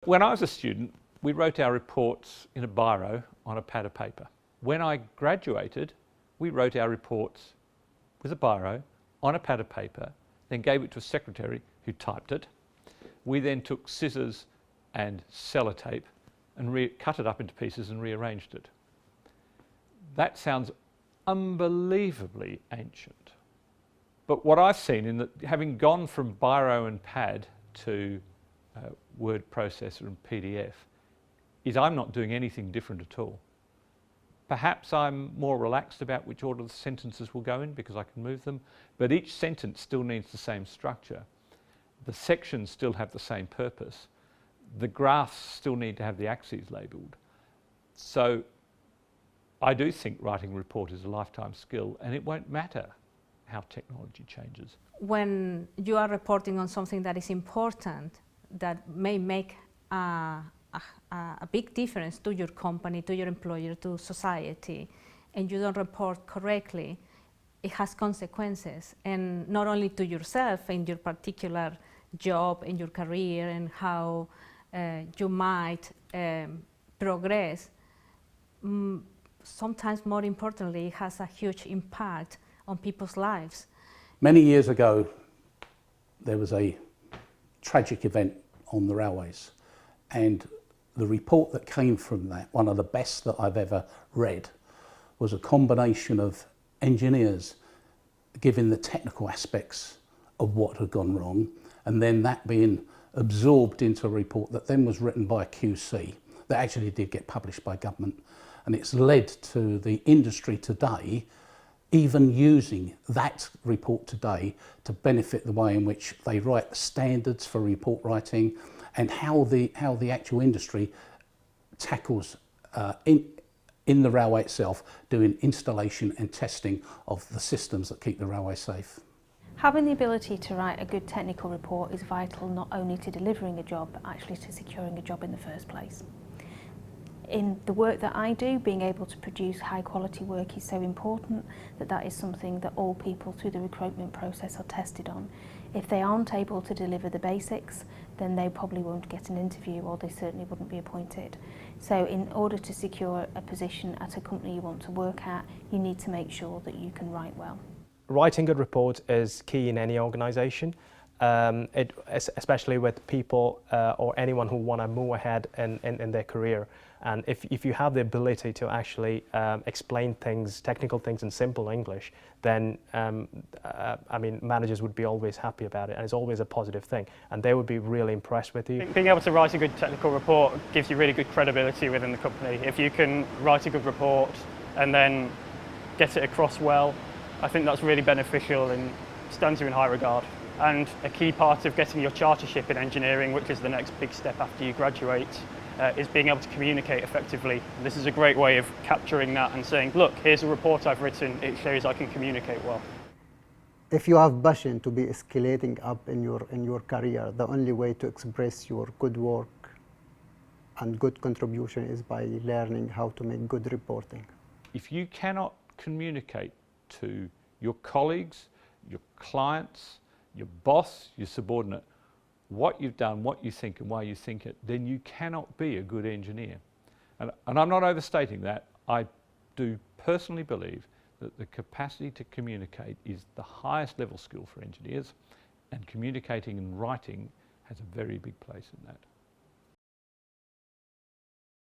When I was a student, we wrote our reports in a biro on a pad of paper. When I graduated, we wrote our reports with a biro on a pad of paper, then gave it to a secretary who typed it. We then took scissors and sellotape and cut it up into pieces and rearranged it. That sounds unbelievably ancient. But what I've seen, in that, having gone from biro and pad to word processor and PDF, is I'm not doing anything different at all. Perhaps I'm more relaxed about which order the sentences will go in because I can move them, but each sentence still needs the same structure. The sections still have the same purpose. The graphs still need to have the axes labelled. So I do think writing a report is a lifetime skill, and it won't matter how technology changes. When you are reporting on something that is important, that may make a big difference to your company, to your employer, to society, and you don't report correctly, it has consequences, and not only to yourself in your particular job, in your career, and how you might progress. Sometimes, more importantly, it has a huge impact on people's lives. Many years ago, there was a tragic event on the railways, and the report that came from that, one of the best that I've ever read, was a combination of engineers giving the technical aspects of what had gone wrong, and then that being absorbed into a report that then was written by a QC that actually did get published by government. And it's led to the industry today even using that report today to benefit the way in which they write the standards for report writing, and how the actual industry tackles in the railway itself, doing installation and testing of the systems that keep the railway safe. Having the ability to write a good technical report is vital, not only to delivering a job, but actually to securing a job in the first place. In the work that I do, being able to produce high quality work is so important that is something that all people through the recruitment process are tested on. If they aren't able to deliver the basics, then they probably won't get an interview, or they certainly wouldn't be appointed. So in order to secure a position at a company you want to work at, you need to make sure that you can write well. Writing good reports is key in any organisation, especially with people or anyone who want to move ahead in their career. And if you have the ability to actually explain things, technical things in simple English, then I mean, managers would be always happy about it, and it's always a positive thing, and they would be really impressed with you. Being able to write a good technical report gives you really good credibility within the company. If you can write a good report and then get it across well, I think that's really beneficial and stands you in high regard. And a key part of getting your chartership in engineering, which is the next big step after you graduate, is being able to communicate effectively. This is a great way of capturing that and saying, look, here's a report I've written, it shows I can communicate well. If you have passion to be escalating up in your career, the only way to express your good work and good contribution is by learning how to make good reporting. If you cannot communicate to your colleagues, your clients, your boss, your subordinate, what you've done, what you think and why you think it, then you cannot be a good engineer. And I'm not overstating that. I do personally believe that the capacity to communicate is the highest level skill for engineers, and communicating and writing has a very big place in that.